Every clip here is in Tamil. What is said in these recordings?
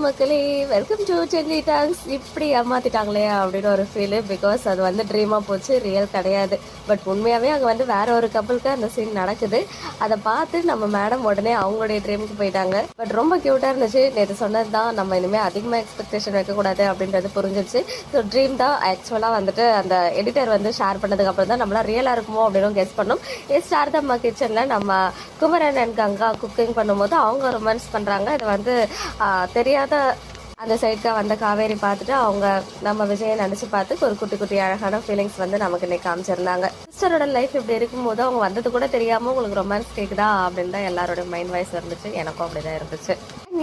மக்களே, வெல்கம் டு சென்னை டாக்ஸ். இப்படி ஏமாத்திட்டாங்களே அப்படின்னு ஒரு ஃபீலு. பிகாஸ் அது வந்து ட்ரீமாக போச்சு, ரியல் கிடையாது. பட் உண்மையாகவே அங்கே வந்து வேற ஒரு கப்பலுக்கு அந்த சீன் நடக்குது. அதை பார்த்து நம்ம மேடம் உடனே அவங்களுடைய ட்ரீமுக்கு போயிட்டாங்க. பட் ரொம்ப க்யூட்டாக இருந்துச்சு. நேற்று சொன்னது தான், நம்ம இனிமேல் அதிகமாக எக்ஸ்பெக்டேஷன் வைக்கக்கூடாது அப்படின்றது புரிஞ்சிருச்சு. ஸோ ட்ரீம் தான் ஆக்சுவலாக வந்துட்டு அந்த எடிட்டர் வந்து ஷேர் பண்ணதுக்கப்புறம் தான் நம்மளாம் ரியலாக இருக்குமோ அப்படின்னு கெஸ் பண்ணோம். சாரதம்மா கிச்சனில் நம்ம குமரன் அண்ட் கங்கா குக்கிங் பண்ணும்போது அவங்க ரொமான்ஸ் பண்ணுறாங்க. இது வந்து தெரியாத அந்த சைடுக்கு வந்த காவேரி பார்த்துட்டு அவங்க நம்ம விஜயை நினச்சி பார்த்து ஒரு குட்டி குட்டி அழகான ஃபீலிங்ஸ் வந்து நமக்கு இன்னைக்கு காமிச்சிருந்தாங்க. சிஸ்டரோட லைஃப் இப்படி இருக்கும்போது அவங்க வந்தது கூட தெரியாமல் உங்களுக்கு ரொமான்ஸ் கேட்குதா அப்படின்னு தான் எல்லாரோட மைண்ட் வாய்ஸ் இருந்துச்சு. எனக்கும் அப்படிதான் இருந்துச்சு.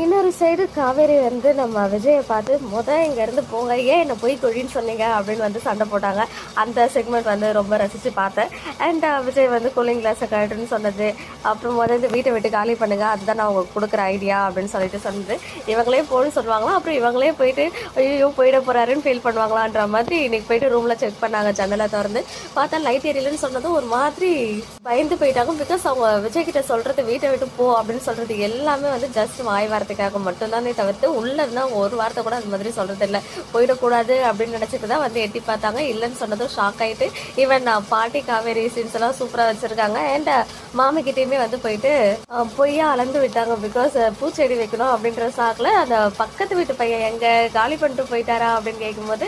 இன்னொரு சைடு காவேரி வந்து நம்ம விஜயை பார்த்து இங்கேருந்து போங்க, ஏன் என்னை போய் கொழின்னு சொன்னீங்க அப்படின்னு வந்து சண்டை போட்டாங்க. அந்த செக்மெண்ட் வந்து ரொம்ப ரசித்து பார்த்தேன். அண்ட் விஜய் வந்து கூலிங் கிளாஸை கட்டுன்னு சொன்னது, அப்புறம் இந்த வீட்டை விட்டு காலி பண்ணுங்க, அதுதான் நான் உங்களுக்கு கொடுக்குற ஐடியா அப்படின்னு சொல்லிட்டு சொன்னது. இவங்களே போன்னு சொல்லுவாங்களா, அப்புறம் இவங்களே போயிட்டு ஐயோ போயிட போறாருன்னு ஃபீல் பண்ணுவாங்களான்ற மாதிரி இன்னைக்கு போயிட்டு ரூமில் செக் பண்ணாங்க. ஜன்னலை திறந்து பார்த்தா லைட் எரியலன்னு சொன்னதும் ஒரு மாதிரி பயந்து போயிட்டாங்க. பிகாஸ் அவங்க விஜய் கிட்ட சொல்றது வீட்டை விட்டு போ அப்படின்னு சொல்றது எல்லாமே வந்து ஜஸ்ட் வாய் வார்த்தைக்காக மட்டும்தானே தவிர்த்து உள்ள இருந்தா ஒரு வார்த்தை கூட அந்த மாதிரி சொல்றது இல்லை. போயிடக்கூடாது அப்படின்னு நினைச்சிட்டு தான் வந்து எட்டி பார்த்தாங்க. இல்லைன்னு சொன்னதும் ஷாக் ஆயிட்டு ஈவன் பாட்டி காவேரி சீன்ஸ் எல்லாம் சூப்பரா வச்சிருக்காங்க. அண்ட் மாமி கிட்டேயுமே வந்து போயிட்டு பொய்யா அளந்து விட்டாங்க. பிகாஸ் பூச்செடி வைக்கணும் அப்படின்ற சாக்கில் அந்த பக்கத்து வீட்டு பையன் எங்க காலி பண்ணிட்டு போயிட்டாரா அப்படின்னு கேட்கும்போது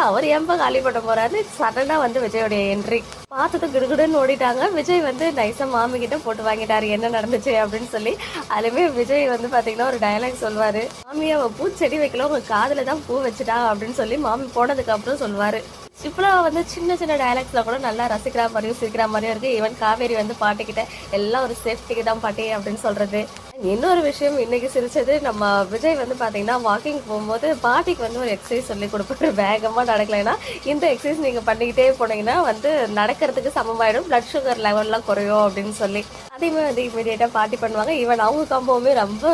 அவர் ஏன்பா காலி பண்ண போறாரு. சடனா வந்து விஜயோடைய என்ட்ரி பார்த்ததும் கிடுகிடுன்னு ஓடிட்டாங்க. விஜய் வந்து நைஸா மாமி கிட்ட போட்டு வாங்கிட்டாரு என்ன நடந்துச்சு அப்படின்னு சொல்லி. அதுலேயுமே விஜய் வந்து பாத்தீங்கன்னா ஒரு டயலாக் சொல்வாரு, மாமியா பூச்செடி வைக்கல உங்க காதுல தான் பூ வச்சுட்டா அப்படின்னு சொல்லி மாமி போனதுக்கு அப்புறம் சொல்லுவாரு. இப்பெல்லாம் வந்து சின்ன சின்ன டயலாக்ஸ்ல கூட நல்லா ரசிக்கிற மாதிரியும் சிரிக்கிற மாதிரியும் இருக்கு. ஈவன் காவேரி வந்து பாட்டிக்கிட்ட எல்லாம் ஒரு சேஃப்டிக்கு தான் பாட்டி அப்படின்னு சொல்றது. இன்னொரு விஷயம் இன்னைக்கு சிரிச்சது, நம்ம விஜய் வந்து பாத்தீங்கன்னா வாக்கிங் போகும்போது பாட்டிக்கு வந்து ஒரு எக்ஸசைஸ் சொல்லி கொடுப்பாரு. வேகமா நடக்கலைன்னா இந்த எக்ஸசைஸ் நீங்க பண்ணிக்கிட்டே போனீங்கன்னா வந்து நடக்கிறதுக்கு சமமாயிடும், பிளட் சுகர் லெவல்லாம் குறையும் அப்படின்னு சொல்லி அதையுமே வந்து இமீடியட்டா பாட்டி பண்ணுவாங்க. ஈவன் அவங்க காம்போவுமே ரொம்ப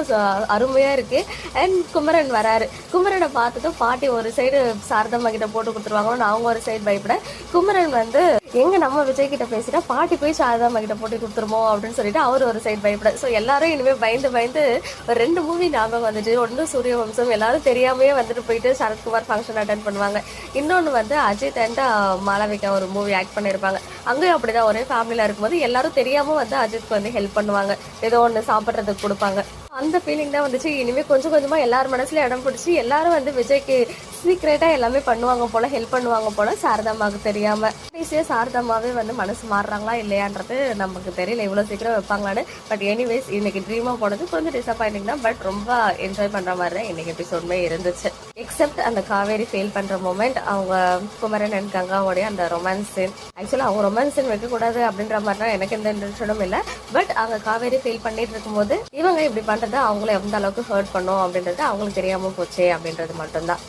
அருமையா இருக்கு. அண்ட் குமரன் வராரு. குமரனை பார்த்ததும் பாட்டி ஒரு சைடு சாரதம்மா கிட்ட போட்டு கொடுத்துருவாங்களோ, அவங்க ஒரு சைடு பயப்பட குமரன் வந்து எங்க நம்ம விஜய் கிட்ட பேசிட்டா பாட்டி போய் சாரதாம்மா கிட்ட போட்டு கொடுத்துருமோ அப்படின்னு சொல்லிட்டு அவர் ஒரு சைடு பயப்பட. ஸோ எல்லாரும் இனிமே பயந்து பயந்து ஒரு 2 மூவி ஞாபகம் வந்துச்சு. ஒன்று சூரியவம்சம், எல்லாரும் தெரியாமையே வந்துட்டு போயிட்டு சரத்குமார் ஃபங்க்ஷன் அட்டன் பண்ணுவாங்க. இன்னொன்று வந்து அஜித் அண்ட் மாளவிகா ஒரு மூவி ஆக்ட் பண்ணியிருப்பாங்க. அங்கேயும் அப்படிதான் ஒரே ஃபேமிலியில இருக்கும்போது எல்லாரும் தெரியாம வந்து அஜித்க்கு வந்து ஹெல்ப் பண்ணுவாங்க, ஏதோ ஒன்று சாப்பிட்றதுக்கு கொடுப்பாங்க. அந்த ஃபீலிங் தான் வந்துச்சு. இனிமேல் கொஞ்சம் கொஞ்சமாக எல்லார் மனசுல இடம் பிடிச்சி எல்லாரும் வந்து விஜய்க்கு சீக்ரெட்டாக எல்லாமே பண்ணுவாங்க போல, ஹெல்ப் பண்ணுவாங்க போல, சாரதாம்மாவுக்கு தெரியாம. ஈஸியாக சாரதாம்மாவே வந்து மனசு மாறுறாங்களா இல்லையான்றது நமக்கு தெரியல, இவ்வளோ சீக்கிரம் வைப்பாங்களான்னு. பட் எனிவேஸ் இன்னைக்கு ட்ரீமாக போனது கொஞ்சம் டிசப்பாயிண்டிங் தான். பட் ரொம்ப என்ஜாய் பண்ணுற மாதிரி தான் இன்னைக்கு எபிசோடுமே இருந்துச்சு. எக்ஸப்ட் அந்த காவேரி ஃபெயில் பண்ணுற மூமெண்ட், அவங்க குமரன் அண்ட் கங்காவோடைய அந்த ரொமான்ஸ் சீன். ஆக்சுவலாக அவங்க ரொமான்ஸ் சீன் வைக்கக்கூடாது அப்படின்ற மாதிரிலாம் எனக்கு எந்த இன்டென்ஷனும் இல்லை. பட் அவங்க காவேரி ஃபெயில் பண்ணிட்டு இருக்கும்போது இவங்க இப்படி பண்ணுறது அவங்கள எந்த அளவுக்கு ஹர்ட் பண்ணோம் அப்படின்றது அவங்களுக்கு தெரியாமல் போச்சே அப்படின்றது மட்டும்தான்.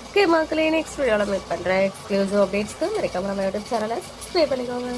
ஓகே மக்களே, நெக்ஸ்ட் வீடியோவில் மீட் பண்ணுறேன். எக்ஸ்க்ளூசிவ் அப்டேட்ஸ்க்கு மறக்காம நம்ம யூடியூப் சேனலை சப்ஸ்கிரைப் பண்ணிக்கோங்க.